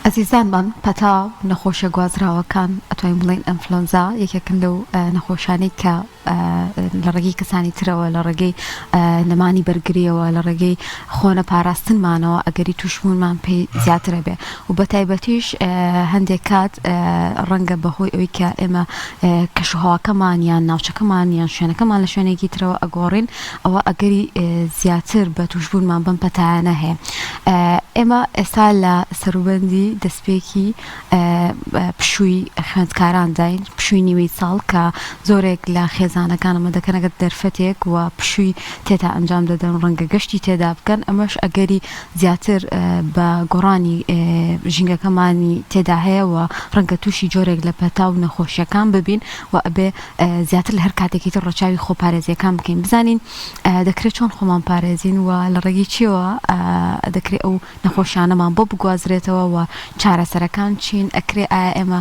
ئەزیزانمان پەتا نەخۆشە گوازراوەکان ئەتوانین بڵێن ئەنفلۆنزا یەکێکن لەو نەخۆشانەی کە لە ڕێگەی کەسانی ترەوە لە ڕێگەی نەمانی بەرگریەوە لە ڕێگەی خۆنە پاراستنمانەوە ئەگەری توشبوونمان پێی زیاترە بێ و بە تایبەتیش هەندێک کات ڕەنگە بەهۆی ئەوەی کە ئێمە کەشوهەواکەمان یان ناوچەکەمان یان شوێنەکەمان لە شوێنێکی ترەوە ئەگۆڕین ئەوە ئەگەری زیاتر بە توشبوونمان بەم پەتایانە هەیە. ئێمە ئێستا لە سەروبەندی دەستپێکی پشووی خوێندکاران داین، پشووی نیوەی ساڵ کە زۆرێک لە خێزانەکانەمە دەکەنەگەت دەرفەتێک و پشووی تێدا ئەنجام دەدەن ڕەنگە گەشتی تێدا بکەن، ئەمەش ئەگەری زیاتر بە گۆڕانی ژینگەکەمانی تێدا هەیە و ڕەنگە تووشی جۆرێک لە پەتا و نەخۆشیەکان ببین و ئەبێ زیاتر لە هەر کاتێکی تر ڕەچاوی خۆپارێزیەکان بکەین. بزانین دەکرێت چۆن خۆمان پارێزین و لە ڕێگەی چیەوە دەکرێت ئەو نەخۆشیانەمان بۆ بگوازرێتەوە و چارەسەرەکان چین؟ ئەکرێ ئایا ئێمە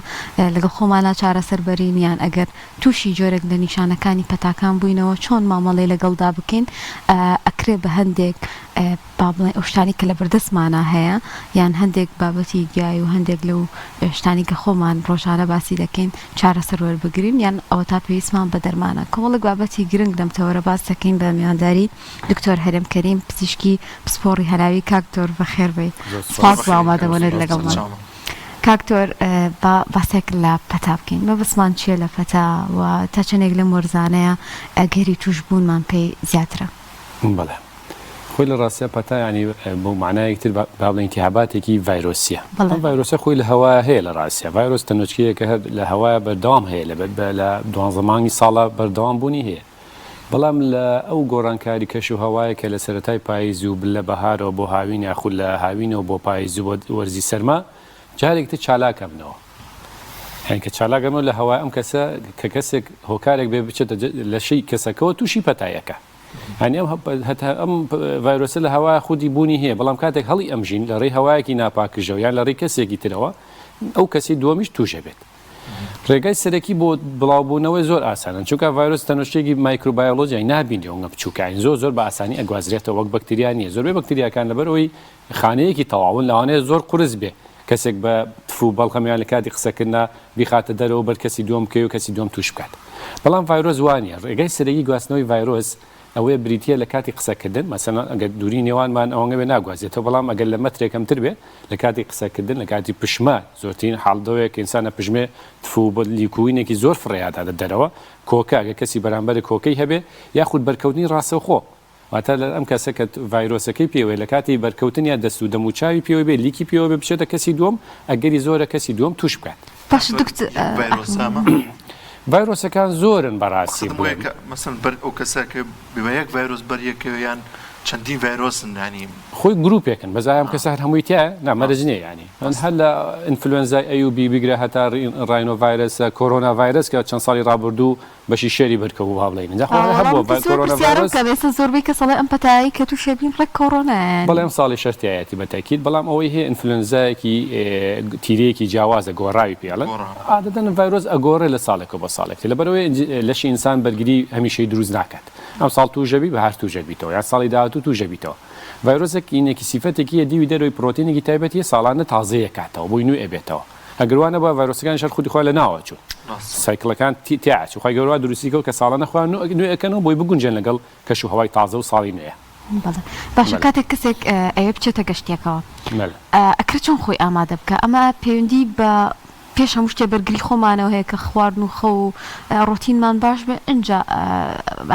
لەگەڵ خۆمانە چارەسەر بەرین یان ئەگەر تووشی جۆرێک لە نیشانەکانی پەتاکان بووینەوە چۆن مامەڵەی لەگەڵدا بکەین؟ ئەکرێ بە هەندێک بابڵێن ئەو شتانی کە لە بەردەستمانە هەیە یان هەندێک بابەتی گیای و هەندێک لەو شتانی کە خۆمان ڕۆژانە باسی دەکەین چارەسەر وەربگرین یان ئەوە تا پێویستمان بە دەرمانە. کۆمەڵێک بابەتی گرنگ لەم تەوەرە باس دەکەین بە میوانداری دکتۆر هەرێم کەریم پزیشکی پسپۆڕی هەلاوی. کاکتۆر بەخێر بێ، سپاس بۆ ئامادەبوونت لەگەڵمان. کاکتۆر باسێک لە پەتا بکەین، مەبەستمان چییە لە پەتا و تا چەندێک لەم وەرزانەیە ئەگەری توشبوونمان پێی زیاترە؟ بەڵێ خۆی لە ڕاستیە پەتا ینی بۆ معنایەکتر با بڵێن ئیلتیهاباتێکی ڤایرۆسیە. ئەم ڤایرۆسە خۆی لە هەوایە هەیە لە ڕاستیە. ڤایرۆس تەنۆچکەیەکە هەر لە هەوایە بەردەوام هەیە لە 12 مانگی ساڵە بەردەوام بوونی هەیە. بەڵام لە ئەو گۆڕانکاری کەش و هەوایە کە لە سەرەتای پاییز و لە بەهارەوە بۆ هاوین یاخود لە هاوینەوە بۆ پاییز و وەرزی سەرما جارێکتر چالاکەمنەوە. هەن کە چالاگەمەوە لە هەوای ئەم کەسە کە کەسێک هۆکارێک بێ بچێتە لە شەی کەسەکەەوە تووشی پەتایەکە. هەنی ئەم ڤایرۆسە لە هەوای خودی بوونی هەیە، بەڵام کاتێک هەڵی ئەمژین لە ڕێی هەوایەکی ناپاکژەوە یان لە ڕێی کەسێکی ترەوە ئەو کەسی دووەمیش تووشە بێت. ڕێگای سەرەکی بۆ بڵاوبوونەوەی زۆر ئاسانن، چونکە ڤایرۆس تەنۆشتێکی مایکرۆبایۆلۆژیای نابینی ئەوە بچووکین زۆر بە ئاسانی ئەگوازرێتەوە وەک بەکتریا نیە. زۆربەی بەکتریاکان لەبەرەوەی خانەیەکی تەواون لەوانەیە زۆر قورس بێ، کەسێک بە تفو بەڵخەمیان لە کاتی قسەکردنا بیخاتە دەرەوە بەر کەسی دووەم بکەی و کەسی دووەم توش بکات. بەڵام ڤایرۆس وانە. ڕێگای سەرەکی گواستنەوەی ڤایرۆس ئەوەیە بریتە لە کاتی قسەکردن، مەسەڵەن ئەگەر دووری نێوانمان ئەوەنگە بێ ناگوازێتەوە، بەڵام ئەگەر لە مەترێکم تر بێ لە کاتی قسەکردن لە کاتی پشمە زۆرترین حاڵدەوەیە کە ئینسانە پژمێ تفو بە لیکوینێکی زۆر فڕێدادە دەرەوە کۆکە ئەگە کەسی بەرامبەر کۆکەی هەبێ یاخود بەرکەوتنی ڕاستەوخۆ واتە لە ئەم کەسە کە ڤایرۆسەکەی پێوەیە لە کاتی بەرکەوتن یا دەست و دەموچاوی پێوە بێ لیکی پێوە بێ بچێتە کەسی دووەم ئەگەری زۆرە کەسی دووەم توش بکات. ڤایرۆسەکان زۆرن بەڕاستی مەسەڵەن بەر ئەو کەسە کە بەیەک ڤایرۆس بەریەکەوە یان چەندین ڤایرۆسن ینی خۆی گروپێکن بەزایم کەسە هەر هەمووی تایە نامەرجنێ ینی هەر لە ئینفلوێنزای ئەیوبی بیگرە هەتا ڕاینۆ ڤایرۆسە کۆرۆنا ڤایرۆس کە چەند ساڵی ڕابردوو بەشی شێری بەرکەوو هەڵێن زۆربەی کە سەڵی ئەم پەتایی کە تو شێبین ڕێک کۆرۆنا بەڵێم ساڵی شەرتایەتی بەتاکید، بەڵام ئەوەی هەیە ئینفلوێنزایەکی تیرەیەکی جیاوازە گۆڕاوی پێڵێن عادەتەن ڤایرۆس ئەگۆڕێ لە ساڵێکە بۆ ساڵێکی لەبەرەوەی لەشی ئینسان بەرگری هەمیشەی دروست ناکات. ئەم ساڵ توژەبی بە هەر توژەبیتەوە یا ساڵی داهاتوو توژەبیتەوە. ڤایرۆسێک ئینێکی سیفەتێکی دیوی دەروی پرۆتینێکی تایبەتی ساڵانە تازەیە کاتەوە بۆی نوێ ئەبێتەوە. ئەگەروانە بە ڤایرۆسەکان شەر خودی خۆی لە ناوە چوو سایکلەکان تیاچ و خۆی گەورە دروستیکە کە ساڵانە خۆیان نوێ ئەەکەنەوە بۆی بگونجێن لەگەڵ کەش و هەوای تازە و ساڵی نوێ. باشە کاتێک کەسێک ئەوێ بچێتە گەشتێکەوە ئەکرێت چۆن خۆی ئامادە بکە؟ ئەمە پەیوەندی بە پێش هەموو شتێ بەرگری خۆمانەوە هەیە کە خواردن و خە و ڕۆتینمان باش بێ ئەنجا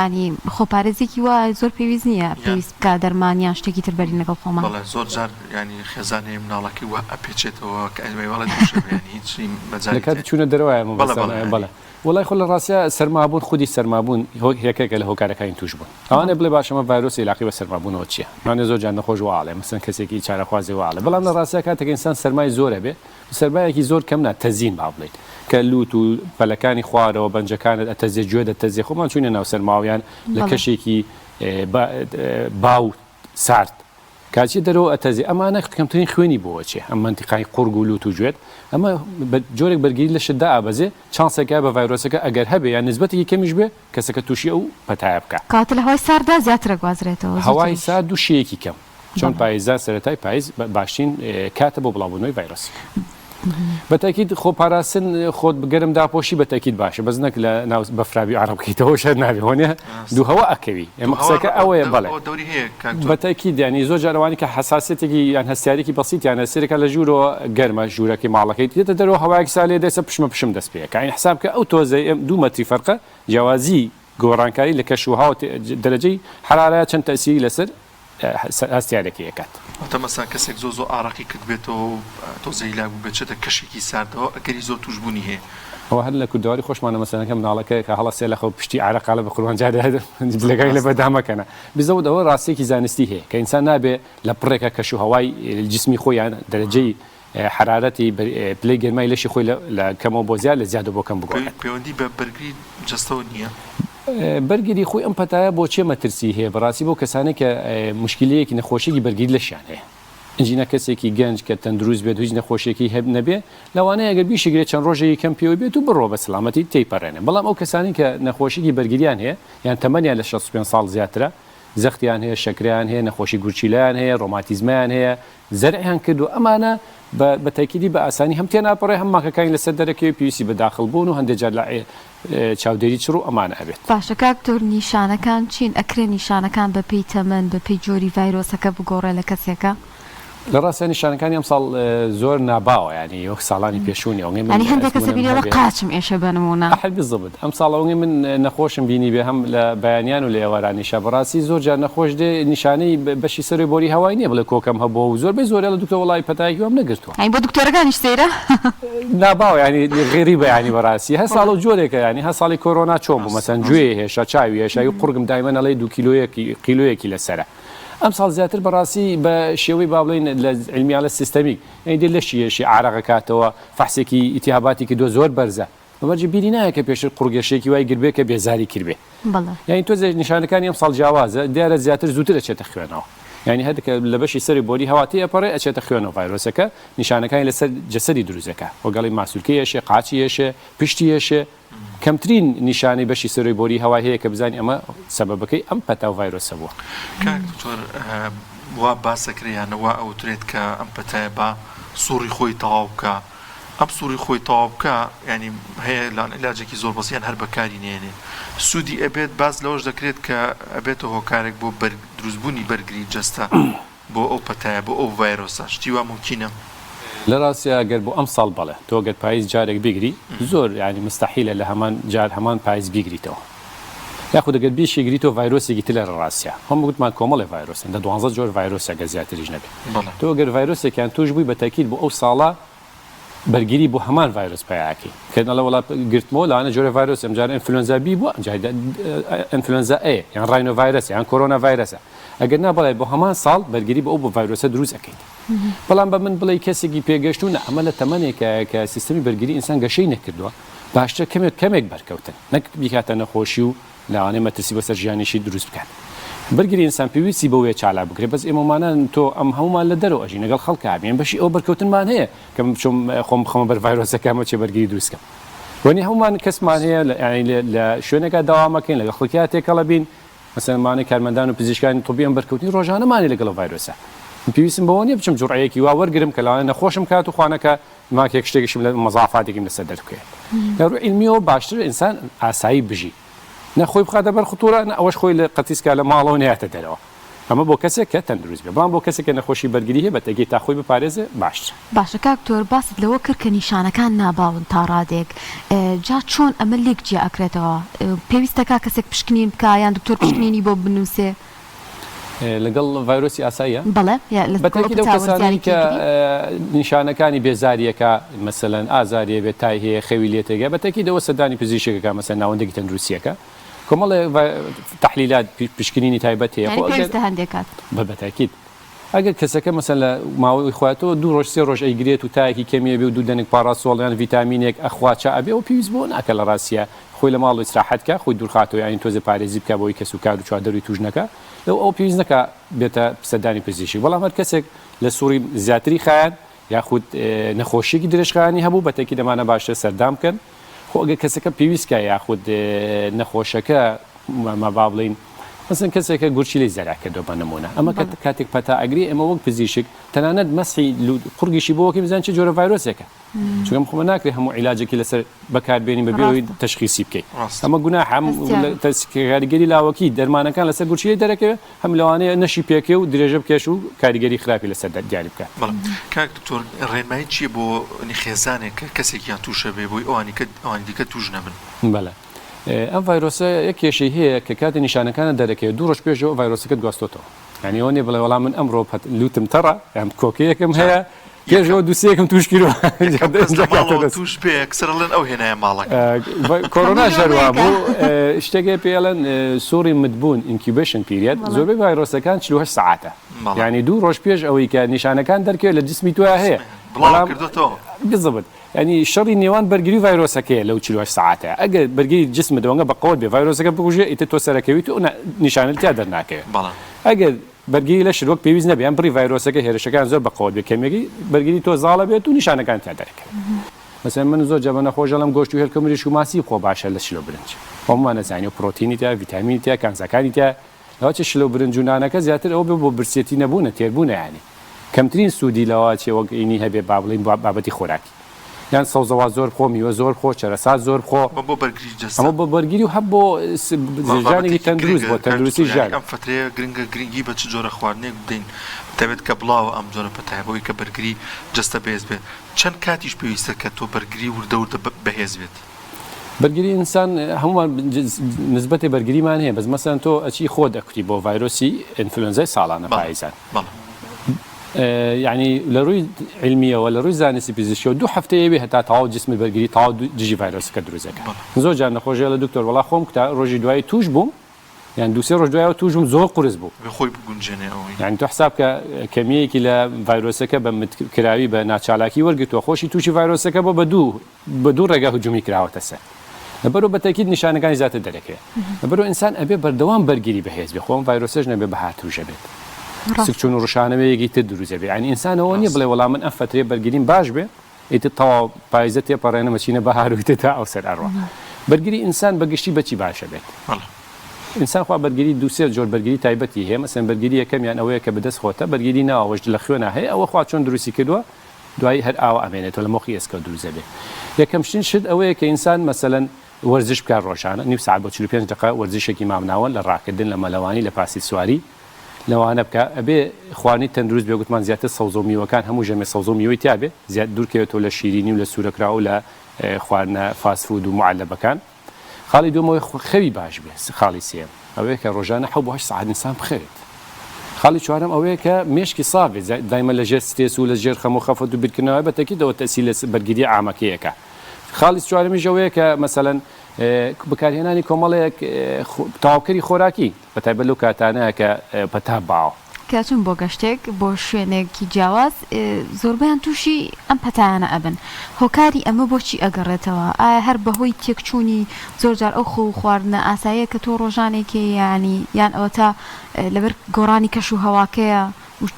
ینی خۆپارێزێکی وایە زۆر پێویست نییە پێویست بکە دەرمانیان شتێکی تر بەرین لەگەڵ خۆمان. زۆر جار ینی خێزانەیە مناڵەکەی وە ئەپێچێتەوە کە ئەوەڵە دووشەبێنی هیچی بەجار لە کاتی چوونە دەرەوەیە بەڵێ وڵای خۆ لە ڕاستە سەرمابوون خودی سەرمابوون یەکێکە لە هۆکارەکانی توش بوون. ئەوانە بڵێ باشەمە ڤایرۆسی علاقی بە سەرمابوونەوە چییە؟ نانێ زۆر جان نەخۆش واڵێ مەسەن کەسێکی چارەخوازی واڵێ، بەڵام لە ڕاستە کاتێک ئینسان سەرمای زۆرە بێ سەرمایەکی زۆر کەم نا تەزیین با بڵێت کە لوت و پەلەکانی خوارەوە بەنجەکانت ئەتەزیێ گوێ دەتەزیێ خۆمان چوونە ناو سەرماویان لە کەشێکی باو سارد کاچی دەرەوە ئەتەزی ئەمانە کەمترین خوێنی بۆوە چێ ئەم منتیقای قورگ و لوت و گوێت ئەمە جۆرێک بەرگری لە شتدا ئابەزێ چانسێکا بە ڤایرۆسەکە ئەگەر هەبێ یان نسبەتێکی کەمیش بێ کەسەکە تووشی ئەو پەتایە بکە. کاتە لە هەوای ساردا زیاترە گوازرێتەوە. هەوای سارد و شەیەکی کەم چۆن پاییزە سەرەتای پاییز باشترین کاتە بۆ بڵاوبوونەوەی ڤایرۆس. بەتاکید خۆپاراستن خۆت بگەرم داپۆشی بەتاکید باشە بەس نەک لە ناو بەفرابی عربکەیتەوە شەر نابێ هۆنیە دوو هەوا ئەکەوی ئێمە قسەکە ئەوەیە بەڵێ بەتاکید ینی زۆر جارەوانی کە حساسێتێکی یان هەستیارێکی بەسیط یان هەستێرەکە لە ژوورەوە گەرمە ژوورەکەی ماڵەکەی دێتە دەرەوە هەوایەکی سالێ دەسە پشم دەست پێەکە ئەین حساب کە ئەو تۆزەی 2 مەتری فەرقە جیاوازی گۆڕانکاری لە کەشوهاو دەرەجەی حرارەیە چەند تەسیری لەسەر هەستیارێکی یەکات. تەمەسا کەسێک زۆ ئاڕقی کرد بێتەوە تۆزەی لا بوو بێتێتە کەشێکی ساردەوە ئەگەری زۆر توشبوونی هەیە. ئەوە هەر لە کوردەواری خۆشمانە مەسەلەنەکە مناڵەکەی کە هەڵە سێ لە خەو پشتی عرەقالە بە قوربان جارێ لەگای لە بەدامەکەنە بزەوتەوە ڕاستێکی زانستی هەیە کە ئینسان نابێ لە پڕێکە کەش و هەوای جسمی خۆیان دەرەجەی حرارەتی پلەی گەرمای لەشی خۆی لە کەمەوە بۆ زیاد لە زیادە بۆ کەم بگۆڕێت. پەیوەندی بە بەرگری جەستەوە نییە؟ بەرگری خۆی ئەم پەتایە بۆ چێ مەترسی هەیە بەڕاستی بۆ کەسانێک کە مشکلەیەکی نەخۆشیی بەرگری لەشیان هەیە. ئەنجینە کەسێکی گەنج کە تەندروست بێت هیچ نەخۆشیێکی هەب نەبێ لەوانەیە ئەگەر بیشگرێت چەند ڕۆژێکی کەم پێوە بێت و بڕۆ بە سلامەتی تێیپەڕێنێ. بەڵام ئەو کەسانی کە نەخۆشیی بەرگریان هەیە یان تەمەنیان لە 65 ساڵ زیاترە زەختیان هەیە شەکریان هەیە نەخۆشی گورچیلایان هەیە ڕۆماتیزمیان هەیە زەرعیان کردو ئەمانە بە تاکیدی بە ئاسانی هەم تێناپەڕێ هەم ماکەکانی لەسەر دەرەکەوی پێویستی بەداخل بوون و هەندێک جار لە چاودێری چڕ و ئەمانە ئەبێت. باشە کاکتۆر نیشانەکان چین ئەکرێ نیشانەکان بە پێی تەمەن بە پێی جۆری ڤایرۆسەکە بگۆڕێ لە کەسێکە؟ لە ڕاستە نیشانەکانی ئەم ساڵ زۆر ناباوە ینی وەک ساڵانی پێشوونی ئەنی هەندێک کەسە بینێڵە قاچم ئێشە بنمونە بزبت ئەم ساڵەوەی من نەخۆشم بینی بێ هەم لە بەیانیان و لە ئێوارانیشە بەڕاستی زۆر جار نەخۆش دێ نیشانەی بەشی سەری بۆری هەوای نییە بڵێ کۆکەم هەبووە و زۆر بێ زۆر لە دوکتۆر وڵی پەتایکی وام نەگرتووە بۆ دکتۆرەکانیش سەیرە ناباوە ینی غێری بەیانی بەڕاستی هە ساڵ و جۆرێکە ینی هە ساڵی کۆرۆنا چۆن بوو مەسەن گوێ هێشە چاوی هێشایی و قورگم دایمەن ئەڵێ 2 کیلۆیەکی لەسەرە. ئەم ساڵ زیاتر بەڕاستی بە شێوەی با بڵێن لە علمیان لە سیستەمیک ئەیدی لەشیەشی عرەقەکاتەوە فەحسێکی ئیتیهاباتی کردو زۆر بەرزە بەمەرج بینی نایە کە پێشتر قورگەشێکی وای گربێ کە بێزاری کردبێ یعنی تۆ نیشانەکانی ئەم ساڵ جیاوازە دیارە زیاتر زووتر ئەچێتە خوێنەوە یعنی هەدەکە لە بەشی سەری بۆری هەواتی ئەپەڕێ ئەچێتە خوێنەوە ڤایرۆسەکە نیشانەکانی لەسەر جەسەری دروستەکە وەگەڵی ماسوولکەیەشێ قاچیەشێ پشتیەشێ کەمترین نیشانەی بەشی سەری بۆری هەوای هەیە کە بزانین ئەمە سەبەبەکەی ئەم پەتا و ڤایرۆسە بووە. وا باسەکریانەوە ئەوترێت کە ئەم پەتایە بە سووری خۆی تەواو بکە ئەم سووری خۆی تەواو بکە ینی هەیە علاجێکی زۆر بەسییان هەر بەکاری نێنێ سوودی ئەبێت باز لەوەش دەکرێت کە ئەبێتە هۆکارێک بۆ دروستبوونی بەرگری جەستە بۆ ئەو پەتایە بۆ ئەو ڤایرۆسە شتی وا ممکنە لە ڕاستە گەر بۆ ئەم ساڵ بڵێ تۆ گەر پاییز جارێک بگری زۆر ینی مستەحیلە لە هەمان جار هەمان پاییز بیگریتەوە یاخود دەگەر بیشیگریتەوە ڤایرۆسێکی تر لە ڕاستە هەم گوتمان کۆمەڵی ڤایرۆسن لە 12 جۆر ڤایرۆسە گە زیاتریش نەبێت تۆ گەر ڤایرۆسێکیان توش بووی بە تاکید بۆ ئەو ساڵە بەرگری بۆ هەمان ڤایرۆس پیاکەی کردن لە وڵات گرتمەوە لەوانە جۆرە ڤایرۆس ئەمجار ئینفلۆنزا بی بووە ئینفلۆنزا ئێ یان ڕاینۆ ڤایرۆسە یان کۆرۆنا ڤایرۆسە ئەگەر نابڵێ بۆ هەمان ساڵ بەرگری بە ئەو بۆ ڤایرۆسە دروست ئەەکەیت بەڵام بە من بڵێ کەسێکی پێگەشتوونە ئەمە لە تەمەنێکە کە سیستەمی بەرگری ئینسان گەشەی نەکردووە باشتر کەمێک بەرکەوتن نەک بیکاتە نەخۆشی و لەوانەیە مەترسی بەسەر ژیانیشی دروست بکات بەرگری ئینسان پێویستی بەوەیە چالا بکرێت بەس ئێمەمانان تۆ ئەم هەمومان لە دەرەوە ئەژین لەگەڵ خەڵکە بێن بەشی ئەو بەرکەوتنمان هەیە کە چۆم خۆم بخەمە بەر ڤایرۆسەکەمە چێ بەرگری دروستکەم وەنی هەمومان کەسمان هەیە لە شوێنێکە داوامەکەین لەگەڵ خەڵکیان تێکەڵە بین مەسەلمانەی کارمەندان و پزیشکانی تۆبی ئەم بەرکەوتنی ڕۆژانەمانی لەگەڵ ڤایرۆسە پێویستم بەوە نیە بچم جوڕەیەکی وا وەرگرم کە لەوانە نەخۆشم کات و خوانەکە ماکێک شتێکیشم لە مەزافاتێکم لەسەر دەرکوێت لە ڕووی علمیەوە باشتر ئینسان ئاسایی بژی نەخۆی بخاتە بەر خوتوورە ئەوەش خۆی لە قەتیسکە لە ماڵەوە نێتە دەرەوە ئەمە بۆ کەسێک کە تەندروست بێ بەڵام بۆ کەسێکە نەخۆشی بەرگری هەیە بەتەگی تا خۆی بپارێزێ باشتر باشە کاکتۆر باست لەوە کرد کە نیشانەکان ناباون تا ڕادێک جا چۆن ئەمە لێک جیا ئەکرێتەوە پێویستەکە کەسێک پشکنین بکە یان دکتۆر پشکنینی بۆ بنووسێ لەگەڵ ڤایرۆسی ئاساییە بەڵێ بەتەکید ئەو کەسانی کە نیشانەکانی بێزاریەکە مەسەلەن ئازاریە بێت تای هەیە خەوی لێتێگە بەتەکید ئەوە سەردانی پزیشکەکە مەسەن ناوەندێکی تەندروستیەکە کۆمەڵێ تحلیلات پشکنینی تایبەت هەیە هەندێکات بەتەکید ئەگەر کەسەکە مەسەن لە ماوەی خواتەوە 2 ڕۆژ 3 ڕۆژ ئەیگرێت و تایەکی کەمیە بێ و 2 دەنگ پاراسۆڵیان ڤیتامینێک ئەخواچە ئەبێ و پێویست بۆ ناکە لە ڕاستیە خۆی لە ماڵ و ئیستراحەتکە خۆی دوورخاتەوە یانی تۆزە پارێزی بکە بۆی کەس و کار و چوادەروی توژنەکە لەو ئەو پێویست نەکە بێتە سەردانی پزیشکی بەڵام هەر کەسێک لە سووری زیاتری خایان یاخود نەخۆشیێکی درێژخایانی هەبوو بەتەکی دەمانە باشتر سەردام بکەن خۆ ئەگەر کەسەکە پێویستکە یاخود نەخۆشەکە ما با بڵین مثلا کەسێکە گورچی لی زەرا کردو بە نمونە ئەمە کاتێک پەتا ئەگری ئەمە وەک پزیشک تەنانەت مەسحی قورگیشی بۆ وەکی بزان چه جۆرە ڤایرۆسێکە چونکە خۆمە ناکرێت هەموو عیلاجێکی لەسەر بەکاربێنی بەبێەوەی تەشخیصی بکەیت ئەمە گوناح کاریگەری لاوەکی دەرمانەکان لەسەر گورچی دەرەکەوێت هەم لەوانەیە نەشی پێکێ و درێژە بکێش و کاریگەری خراپی لەسەر دیاری بکات. کاک دکتۆر ڕێنمایی چییە بۆ خێزانێک کە کەسێکیان تووشە بێ بۆی ئەوانی دیکە توش نەبن؟ بەڵێ ئەم ڤایرۆسە یەک کێشەی هەیە کە کاتی نیشانەکانە دەرەکەوێت 2 ڕۆژ پێشەوە ڤایرۆسەکەت گواستۆتەوە یعنی ئەوەنێ بڵێ وەڵام من ئەمڕۆ لوتم تەڕە یان کۆکەیەکم هەیە پێشەوە دووسەیەکم توش کردووە توش پێ ئەکسەرڵێن ئەو هێنایە ماڵەکە کۆرۆنا ژەروا بوو شتێکی پێڵێن سووری مدبوون ئینکیوبیشن پیریەد زۆربەی ڤایرۆسەکان 48 ساعاتە یعنی 2 ڕۆژ پێش ئەوەی کە نیشانەکان دەرکەوێت لە جسمی توە هەیە بزبط ینی شەڕی نێوان بەرگری ڤایرۆسەکەیە لەو 48 ساعاتە ئەگەر بەرگری جسمت دەوەنگە بە قەوت بێ ڤایرۆسەکە بکوژێ ئیتر تۆ سەرەکەویت و نیشانت تیا دەرناکەوێت ئەگەر بەرگری لە شرۆک پێویست نەبێ ئەم بڕی ڤایرۆسەکە هێرشەکان زۆر بە قەوت بێ کەمێکی بەرگری تۆ زاڵە بێت و نیشانەکان تیا دەرەکەوێت مەسەڵەن من زۆر جەبە نەخۆشەڵم گۆشت و هێلکەمریش و ماسی خۆ باشە لە شلۆ برنج خۆمان نەزانی و پرۆتینی تیا ڤیتامینی تیا کانزەکانی تیا لەوە چ شلۆ برنج و نانەکە زیاتر ئەو بێ بۆ برسێتی نەبوونە تێربوونە یانی کەمترین سوودی لەوە چێ وەک ئینی هەبێ با بڵین بابەتی خۆراکی یان سەوزەوە زۆر خۆ میوە زۆر خۆ چەرەسات زۆر خۆ ئەمە بۆ بەرگری و هەب بۆ ژانێکی تەندروست بۆ تەندروستی ژان ئەم فترەیە گرنگە گرنگی بە چ جۆرە خواردنێک بدەین دەبێت کە بڵاوە ئەم جۆرە پەتایبەوەی کە بەرگری جستە بەهێز بێت چەند کاتیش پێویستە کە تۆ بەرگری وردە بەهێز بێت بەرگری ئینسان هەمومان نسبەتی بەرگریمان هەیە بەس مەسەڵەن تۆ ئەچی خۆ دەکوتی بۆ ڤایرۆسی ئینفلوئەنزای ساڵانە پاییزان یعنی لە ڕووی علمیەوە لە ڕووی زانستی پزیشکی و 2 هەفتەیە بێ هەتا تەواو جسمی بەرگری تەواو دژی ڤایرۆسەکە دروستەکە زۆر جار نەخۆشیە لە دکتۆر وەڵا خۆم کتا ڕۆژی دوایی توش بووم یان 2-3 ڕۆژ دوایەوە توش بووم زۆر قورس بوو خۆی بگونجێنێەوەی یعنی تۆ حساب کە کەمیەکی لە ڤایرۆسەکە بە متکراوی بە ناچالاکی وەرگرتووە خۆشی تووشی ڤایرۆسەکە بۆ بە دوو ڕێگە هجومی کراوەتە سەر لەبەرەوە بەتەکید نیشانەکانی زیاتر دەرەکەوێت لەبەرەوە ئینسان ئەبێ بەردەوام بەرگری بەهێز بێ خۆم ڤایرۆسەش نەبێ بەهار تووشە بێت سکچون و ڕشانەوەیەکی تر دروزە بێ ینی ئینسانەوە نییە بڵێ وەڵام من ئەم فترێ بەرگریم باش بێ ئیتر تەواو پاییزە تێپەڕێنە مەچینە بەهارویتە تا ئەو سەر ئەڕوا بەرگری ئینسان بەگشتی بەچی باشە بێت ئینسان خوا بەرگری 2-3 جۆر بەرگری تایبەتی هەیە مەسەن بەرگری یەکەمیان ئەوەیە کە بەدەست خۆتە بەرگری ناوەش لە خوێنە هەیە ئەوە خوا چۆن دروستی کردووە دوای هەر ئاوە ئەمێنێتەوە لە مۆخی ئێسکە دروزە بێ یەکەمشتین شت ئەوەیە کە ئینسان مەسەلەن وەرزش بکات ڕۆژانە نیو ساعت بۆ 45 دقیقە وەرزشێکی مامناوە لە ڕاکردن لە مەلەوانی لە پاسی سواری لەوانە بکە ئەبێ خواردنی تەندروست بێ گوتمان زیاتر سەوزە و میوەکان هەموو ژەمێ سەوزە و میوەی تیا بێ زیات دوورکەوێتەوە لە شیرینی و لە سوورەکرا و لە خواردنە فاست فود و معلبەکان خاڵی دومەوەی خەوی باش بێ خاڵی سێم ئەوەیە کە ڕۆژانە 7-8 ساعت ئینسان بخەوێت خاڵی چوارەم ئەوەیە کە مێشکی ساوێ دایمە لە ژێر سترێس و لە ژێر خەم و خەفەت و بیرکردنەوەی بەتەکیدەوە تەسیل لە بەرگری ئامەکەیەکە خاڵی چوارەمیش ئەوەیە کە مەسەلەن بەکارهێنانی کۆمەڵەیەک تەواوکەری خۆراکی بەتایبەت لەو کاتانەیە کە پەتا باو کاتون بۆ گەشتێک بۆ شوێنێکی جیاواز زۆربیان تووشی ئەم پەتایانە ئەبن هۆکاری ئەمە بۆچی ئەگەڕێتەوە ئایا هەر بەهۆی تێکچوونی زۆرجار ئەو خۆ خواردنە ئاساییە کە تۆ ڕۆژانێکی ینی یان ئەوە تا لەبەر گۆڕانی کەش و هەواکەیە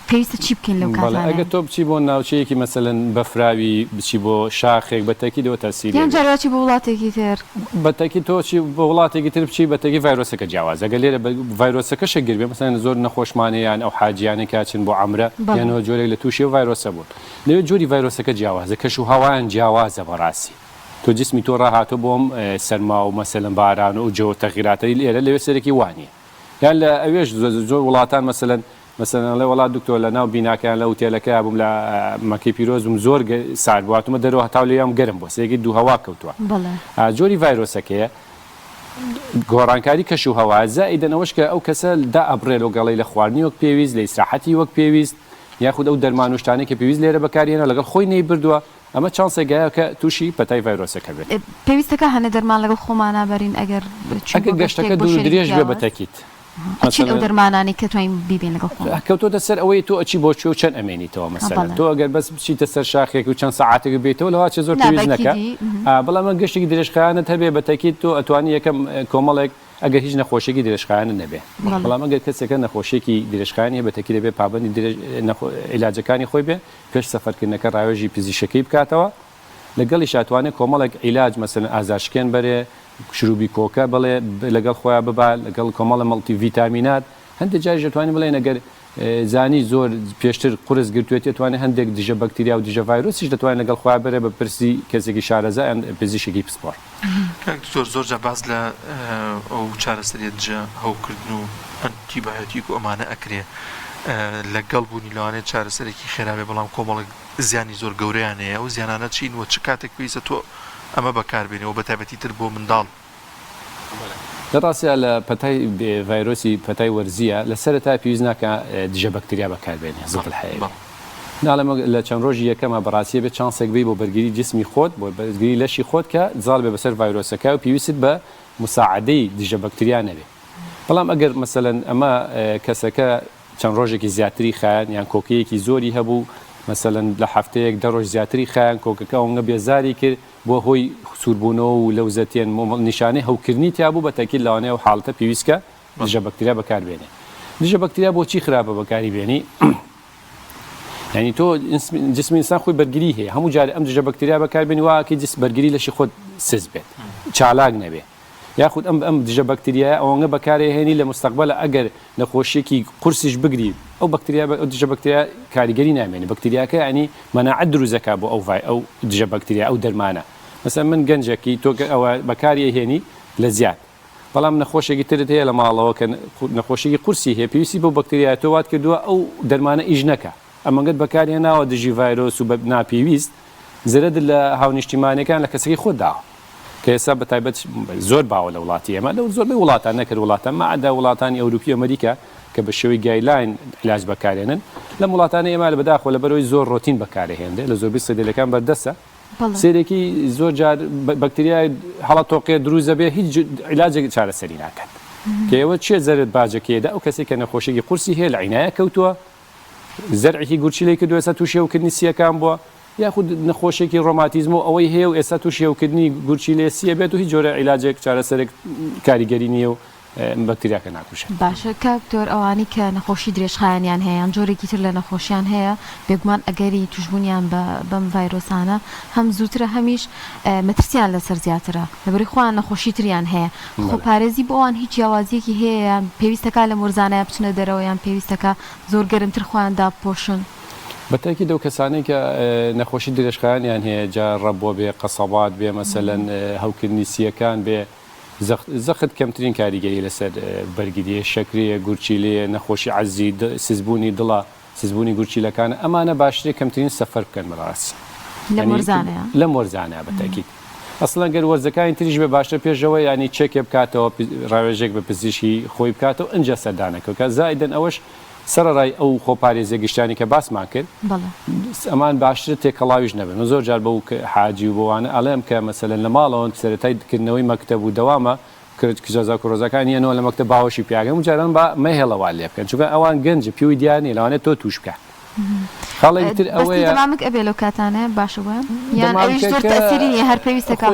پێویستە چی بکەین لەو کاتانە ئەگە تۆ بچی بۆ ناوچەیەکی مەسەلەن بەفراوی بچی بۆ شاخێک بەتەکیدەوە تەسیری یان جاراتی بۆ وڵاتێکی تر بەتەکی تۆچی بۆ وڵاتێکی تر بچی بەتەکی ڤایرۆسەکە جیاواز ئەگە لێرە ڤایرۆسەکەشە گربێ مەسەلەن زۆر نەخۆشمانەیان ئەو حاجیانێک کاچن بۆ عەمرە یانەوە جۆرێک لە تووشی ڤایرۆسە بوون لەوێ جۆری ڤایرۆسەکە جیاوازە کەش و هەوایان جیاوازە بەڕاستی تۆ جسمی تۆ ڕاهاتۆ بۆم سەرما و مەسەلەن باران و جۆ تەغیراتەی لێرە لەوێ سەرێکی وانیە یان لە ئەوێش زۆر وڵاتان مەسەلەن مثلا لە وڵات دکتۆر لە ناو بیناکەیان لە ئوتێلەکە بووم لە مەکەی پیرۆزم زۆر سارد بواتمە دەرەوە هەتاو لێیام گەرم بۆ سێگی دوو هەوا کەوتووە جۆری ڤایرۆسەکەیە گۆڕانکاری کەش و هەوا زائیدەنەوەش کە ئەو کەسە دا ئەبڕێ لەگەڵی لە خواردنی وەک پێویست لە ئیسراحەتی وەک پێویست یاخود ئەو دەرمان و شتانەی کە پێویست لێرە بەکارهێنا لەگەڵ خۆی نەی بردووە ئەمە چانسێکگایە کە تووشی پەتای ڤایرۆسەکە بێت پێویستەکە هەنە دەرمان لەگەڵ خۆمان نابەرین ئەگەر گەشتەکە دوور درێژ بێ بەتەکیت ئەچین ئەو دەرمانانی کە توانین بیبین لەگەڵ خۆ کەوتۆتە سەر ئەوەی تۆ ئەچی بۆ چێ و چەند ئەمێنیتەوە مەسەلەن تۆ ئەگەر بەس بچیتە سەر شاخێک و چەند سەعاتێک بێتەوە لەوا چه زۆر پێویست نەکە بەڵام ئەمە گەشتێکی درێژخایانت هەبێ بەتەکیت تۆ ئەتوانی یەکەم کۆمەڵێک ئەگەر هیچ نەخۆشیێکی درێژخایانە نەبێ بەڵام ئەگەر کەسێکە نەخۆشیێکی درێژخایانی هەیە بەتەکی دەبێ پابەندی عیلاجەکانی خۆی بێ پێش سەفەرکردنەکە ڕاوێژی پزیشکی بکاتەوە لەگەڵی شاتوانێت کۆمەڵێک عیلاج مەسەن ئازارشکێن بەرێ شروبی کۆکە بڵێ لەگەڵ خۆیان ببا لەگەڵ کۆمەڵە مەڵتی ڤیتامینات هەندێک جاری دەتوانین بڵێن ئەگەر زانی زۆر پێشتر قورس گرتوێت دەتوانێت هەندێک دژە بەکتریا و دژە ڤایرۆسیش دەتوانێت لەگەڵ خۆیان بەرێ بە پرسی کەسێکی شارەزا یان پزیشکی پسپۆر. زۆر جا باز لە ئەو چارەسەریە دژە هەوکردن و ئەنتیبایۆتیک و ئەمانە ئەکرێ لەگەڵ بوونی لەوانێت چارەسەرێکی خێراوێ بەڵام کۆمەڵک زیانی زۆر گەورەیان هەیە و زیانانە چین وە چ کاتێک پێویستە تۆ ئەمە بەکاربێنەوە بە تایبەتی تر بۆ منداڵ. لە ڕاستە لە پەتای ڤایرۆسی پەتای وەرزیە لە سەرەتا پێویست ناکە دژە بەکتریا بەکاربێنێ زڵ الحەیوی. ناڵێمە لە چەند ڕۆژی یەکەمە بەڕاستیە بێت چانسێک بێ بۆ بەرگری جسمی خۆت بۆ بەرگری لەشی خۆت کە زاڵ بێ بەسەر ڤایرۆسەکە و پێویست بە مساعدەی دژە بەکتریا نەبێ. بەڵام ئەگەر مەسەلەن ئەمە کەسەکە چەند ڕۆژێکی زیاتری خایان یان کۆکەیەکی زۆری هەبوو مەسەلەن لە هەفتەیەک دە ڕۆژ زیاتری خایان کۆکەکە ئەوەنگە بێزاری کرد بۆ هۆی سووربوونەوە و لەوزەتێن نیشانەی هەوکردنی تیابوو بە تەکیل لەوانەیە و حاڵەتە پێویستکە دژە بەکتریا بەکاربێنێ. دژە بەکتریا بۆچی خراپە بەکاری بێنی؟ ینی تۆ جسمی ئینسان خۆی بەرگری هەیە هەموو جارێ ئەم دژە بەکتریا بەکاربێنی واکە جسم بەرگری لەشی خۆت سز بێت چالاک نەبێ. یاخود ئەم دژە بەکتریایە ئەوەنگە بەکارهێنی لە مستەقبەلە ئەگەر نەخۆشیێکی قورسیش بگری ئەو بەکتریا دژە بەکتریا کاریگەری نامێنێ بەکتریاکە ینی مەناعەت دروستەکە بۆ ئەو دژە بەکتریا ئەو دەرمانە. مەسەن من گەنجێکی تۆ ئەوە بەکاری هێنی لە زیاد بەڵام نەخۆشێکی ترت هەیە لە ماڵەوە کە نەخۆشیی قورسی هەیە پێویستی بۆ بەکتریا تۆ وات کردووە ئەو دەرمانە ئیژ نەکە ئەمەگەت بەکارهێناوە دژی ڤایرۆس و ناپێویست زەرد لە هاونیشتیمانەکان لە کەسێکی خۆتداوە کە ئێستا بە تایبەت زۆر باوە لە وڵاتی ئێمە لەو زۆربەی وڵاتان نەکرد وڵاتان مەعەدا وڵاتانی ئەوروپی ئەمریکا کە بە شێوەی گایدلاین علاج بەکارهێنن لە وڵاتانی ئێمە لە بەداخۆ لە بەرەوەی زۆر ڕۆتین بەکارهێنرێ لە زۆربەی سەدەلەکان بەردەستە سێرێکی زۆر جار بەکتریای هەڵە تۆقێ دروزە بێ هیچ عیلاجێک چارەسەری ناکەن کە ئێوە چێ زەرت باجەکەیدا ئەو کەسێک کە نەخۆشیی قورسی هەیە لە عینایە کەوتووە زەرعێکی گورچی کردو ئێستا تووشی ئەوکردنی سیەکان بووە یاخود نەخۆشێکی ڕۆماتیزم و ئەوەی هەیە و ئێستا تووشی ئەوکردنی گورچی لێ سیە بێت و هیچ جۆرە عیلاجێک چارەسەرێک کاریگەری نییە و بەکتریاکە ناکوشێت. باشە کاکتۆر ئەوانی کە نەخۆشی درێژخایەنیان هەیە یان جۆرێکی تر لە نەخۆشیان هەیە بێگومان ئەگەری توشبوونیان بەم ڤایرۆسانە هەم زووترە هەمیش مەترسیان لەسەر زیاترە لەبەری خۆیان نەخۆشی تریان هەیە خۆپارێزی بۆ ئەوان هیچ جیاوازیەکی هەیە پێویستەکە لە مۆرزانەیە بچنە دەرەوە یان پێویستەکە زۆر گەرمتر خۆیان داپۆشن. بەتەکی دەو کەسانەی کە نەخۆشی درێژخایەنیان هەیە جا ڕەبۆ بێ قەسەبات بێ مەسەلەن هەوکردنی سیەکان بێ زەخت کەمترین کاریگەری لەسەر بەرگریە شەکرەیە گورچیلەیە نەخۆشی عەزی سزبوونی دڵە سزبوونی گورچیلەکانە ئەمانە باشترێ کەمترین سەفەر بکەن بەڕاستی لە مۆرزانەیە بەتەکیت ئەسڵەن گەر وەرزەکانی تریش بێ باشتر پێشەوە ینی چێکێ بکاتەوە ڕاوێژێک بە پزیشکی خۆی بکاتەوە ئەنجە سەردانەکە کە زائیدەن ئەوەش سەرڕای ئەو خۆپارێزە گشتانی کە باسمان کرد ئەمان باشتر تێکەڵاویش نەبن و زۆر جار بەو حاجی و بۆوانە ئەڵێم کە مەسەلەن لە ماڵەوە سەرەتای کردنەوەی مەکتەب و دەوامە کجازا کۆڕۆزەکان یەنەوە لە مەکتەب باوەشی پیاگەم و جاران بە مەهێڵەوە لێ بکەن چونکە ئەوان گەنج پیوی دیارنی لەوانێت تۆ توش بکە خاڵێکی تر ئەوەیە دەمامک ئەبێ لەو کاتانە باشە یان ئەویش زۆر تەسیری هەر پێویستەکە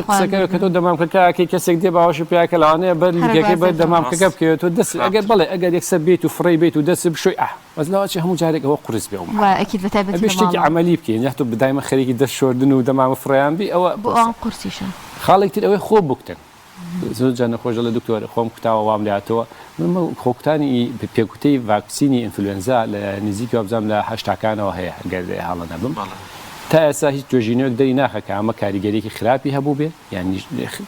کە تۆ دەمامکەکەی کەسێک دێ باوەشی پیاکە لەوانەیە بەر لیگەکەی بەر دەمامکەکە بکەوێت و دەست ئەگەر بڵێ ئەگەر یەکسەر بێت و فڕی بێت و دەست بشۆی وەزلاوەچی هەموو جارێک ئەوە قورس بێ شتێکی عملی بکەین یا تۆ بدایمە خەریکی دەست شۆردن و دەمامە فڕیان بی ئەوە قورسیشە خاڵێک تر ئەوەی خۆ بکتن زۆر جار نەخۆشە لە دکتۆر خۆم کوتاوە وام لاتەوە خۆکتانی پێکوتەی ڤاکسینی ئینفلوێنزا لە نزیکی وابزانام لە 8کانەوە هەیە گەر هەڵە نەبم تا ئێستا هیچ توێژینەوەک دەری ناخەکە ئەمە کاریگەریەکی خراپی هەبوو بێ یعنی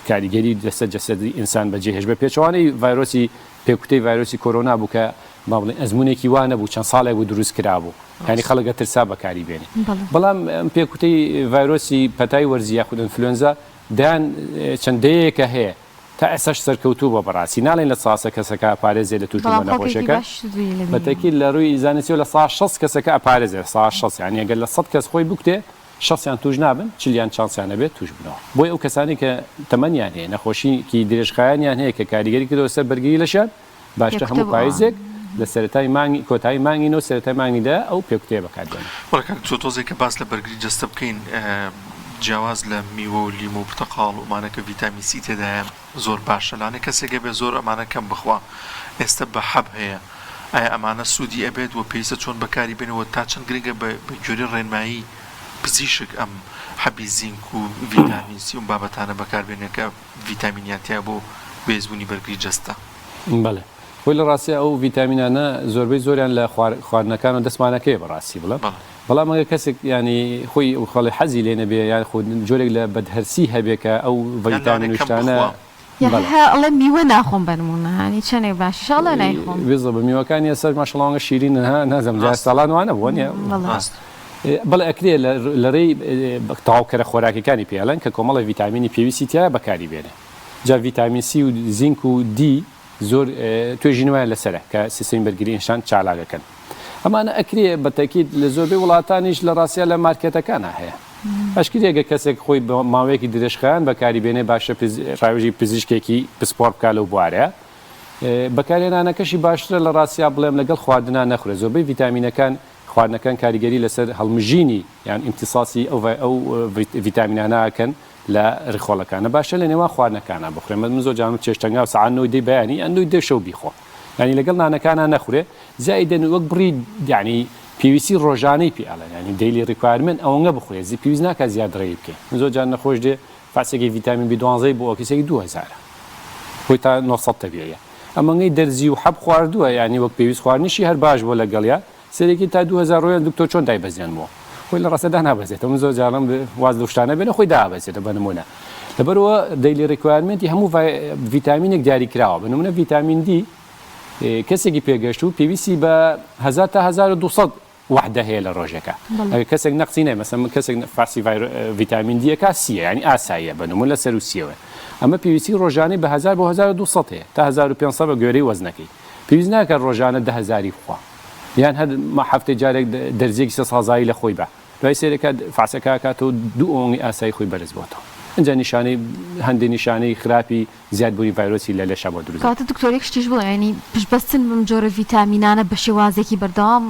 کاریگەری دەستە جەسەدی ئینسان بەجێهێش بە پێچوانەی ڤایرۆسی پێکوتەی ڤایرۆسی کۆرۆنا بوو کە ماڵێ ئەزمونێکی وانە بوو چەند ساڵێک بوو دروست کرابوو ینی خەڵکە ترسا بەکاری بێنێ بەڵام پێکوتەی ڤایرۆسی پەتای وەرزی یاخود ئینفلوێنزا دایان چەندەیەکە هەیە تا ئێساش سەرکەوتوو بە بەڕاستی ناڵێن لە ساسە کەسەکە ئاپارێزێ لە تووشی نەخۆشەکە بەتەکیل لە ڕووی زانستی و لە 6 کەسەکە ئاپارێزێ 6 یعنی ئەگەر لە 100 کەس خۆی بکتێ 6یان توش نابن 40یان چانسیانە بێت توش بنەوە بۆی ئەو کەسانی کە تەمەنیان هەیە نەخۆشیکی درێژخایەنیان هەیە کە کاریگەری کردەوە سەر بەرگری لەشان باشتر هەموو پاییزێک لە سەرەتای مانگی کۆتایی مانگینەوە سەرەتای مانگیدا ئەو پێکوتەیە بەکاردێن تۆزێک کە باس لە بەرگری جەستە بکەین جیاواز لە میوە و لیمو و پرتەقاڵ و ئەمانەکە ڤیتامین سی تێدایە زۆر باشە لانە کەسێکە بێ زۆر ئەمانە کەم بخوا ئێستا بە حەب هەیە ئایا ئەمانە سوودی ئەبێت و پێویستە چۆن بەکاری بێنەوە تا چەند گرنگە بە گوێرەی ڕێنمایی پزیشک ئەم حەبی زینک و ڤیتامین سی و بابەتانە بەکاربێنێت کە ڤیتامینیان بۆ بێزبوونی بەرگری جەستە. بەڵێ خۆی لە ڕاستی ئەو ڤیتامینانە زۆربەی زۆریان لە خواردنەکان و دەستمانەکەی بەڕاستی بڵێ بەڵام ئەگە کەسێک ینی خۆی خەڵی حەزی لێ نەبێ یان خۆ جۆرێک لە بەدهەرسی هەبێ کە ئەو ڤیتامین وشتانە ئەڵێ میوە ناخۆم بەنمونە هەنی چەنێ باشی شاڵە نایخۆم بێزە بە میوەکانی ئێستا ماشەڵڵاوانگە شیرینە نازەم جا ساڵان وانە بووە نیە بەڵێ ئەکرێ لەڕێی تەواوکەرە خۆراکەکانی پێڵەن کە کۆمەڵی ڤیتامینی پێویستی تیا بەکاری بێنێ جا ڤیتامین سی و زینک و دی زۆر توێژینەوەیان لەسەرە کە سیستەمی بەرگری ئینسان چالاکەکەن ئەمانە ئەکرێ بەتەکید لە زۆربەی وڵاتانیش لە ڕاستیە لە مارکێتەکانە هەیە ئەشکرێگە کەسێک خۆی ماوەیەکی درێژخایان بەکاری بێنێ باشە ڕاوێژی پزیشکێکی پسپۆر بکە لەو بوارەیە بەکارێنانەکەشی باشترە لە ڕاستیا بڵێم لەگەڵ خواردنا نەخورێ زۆربەی ڤیتامینەکان خواردنەکان کاریگەری لەسەر هەڵمژینی یان ئیمتیساسی ئەو ڤیتامینانەکەن لە ڕخۆڵەکانە باشە لە نێوان خواردنەکانە بخورێ من زۆر جان چێشتەنگا و سەعات 9 بەیانی ئەندوی دەشەو بیخۆ ینی لەگەڵ نانەکانە نەخورێ زائیدەن وەک بڕی یعنی پێویستی ڕۆژانەی پێڵێن ینی دەیلی ریکوایرمنت ئەوەنگە بخورێ پێویست ناکە زیادڕێی بکە من زۆر جان نەخۆش دێ فاسێکی ڤیتامین B12 بۆ کەسێکی 2000 خۆی تا 900 تەبیەیە ئەمەنگەی دەرزی و حەب خواردووە ینی وەک پێویست خواردنیشی هەر باش بۆ لەگەڵیا سەرێکی تا 2000 ڕۆیان دکتۆر چۆن دایبەزێنەوە خۆی لە ڕاستەدا نابەزێتەوە من زۆر جارم واز لە شتانە بێنە خۆی دابەزێتە بە نمونە لەبەرەوە دەیلی ریکوایرمنتی هەموو ڤیتامینێک دیاری کراوە بە نمونە ڤیتامین دی کەسێکی پێگەشت و پێویستی بە 1000 تا 1200 وحدە هەیە لە ڕۆژێکە کەسێک نەقسی نای مەسەڵەن کەسێک فارسی ڤیتامین دیەکە سیە ینی ئاساییە بە نمونە لە سەر و سیەوە ئەمە پێویستی ڕۆژانەی بە 1000 بۆ 1200 هەیە تا 1500 بە گوێرەی وەزنەکەی پێویست ناکە ڕۆژانە 10000 بخوا یان هەر ما هەفتەی جارێک دەرزێکی سەسازایی لە خۆی بە دوای سێرەکە فاسەکە کاتەوە دوو ئۆنگی ئاسایی خۆی بەرز بۆتەوە اینجا نیشانەی هەندێک نیشانەی خراپی زیادبوونی ڤایرۆسی لە لەشە بۆ دروست کاتە دکتۆرێک شتیش بڵێ ینی پشتبەستن بم جۆرە ڤیتامینانە بە شێوازێکی بەردەوام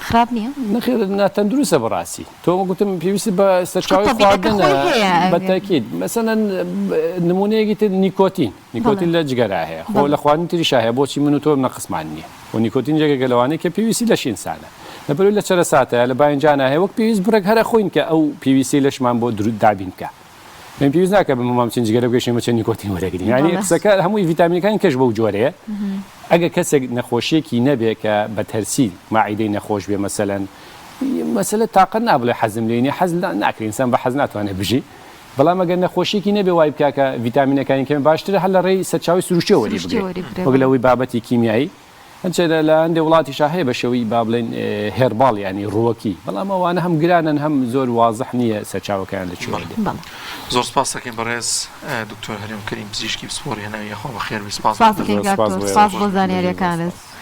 خراپ نییە نەخێر ناتەندروستە بەڕاستی تۆ گوتم پێویستی بە سەرچاوی خواردنە بەتاکید مەسەلەن نمونەیەکی تر نیکۆتین لە جگەرا هەیە خۆ لە خواردن تریش هەیە بۆچی من و تۆ نەقسمان نییە و نیکۆتین جێگە لەوانەیە کە پێویستی لەش ئینسانە لەبەرەوەی لە چرە ساتەیە لە باینجانە هەیە وەک پێویست بڕێک هەرە خۆین کە ئەو پێویستی لەشمان بۆ درود دابین بکە من پێویست ناکە بە مام چنج گەرە بگەشتین بە چەند نیکۆتین وەرەگرین یعنی قسەکە هەمووی ڤیتامینەکانی کەش بەو جۆرەیە ئەگە کەسێک نەخۆشیەکی نەبێ کە بە تەرسی ماعیدەی نەخۆش بێ مەسەلە تاقە نابڵێ حەزم لێنی حەز ناکرێ ئینسان بە حەز ناتوانێت بژی بەڵام ئەگەر نەخۆشیێکی نەبێ وای بکە کە ڤیتامینەکانی کەم باشترە هەر لە ڕێی سەرچاوی سروشتیە وەری بگرێ وەک لەوەی بابەتی کیمیایی هەنچە لە هەندێک وڵاتیشا هەیە بە شێوەی با بڵێن هێرباڵ ینی ڕووەکی بەڵام ئەوانە هەم گرانن هەم زۆر وازح نییە سەرچاوەکەیان لە چۆن زۆر سپاس دەکەین بەڕێز دکتۆر هەرێم کەریم پزیشکی پسپۆری هێناوی یەخوا بەخێر سپاس بۆ زانیاریەکانت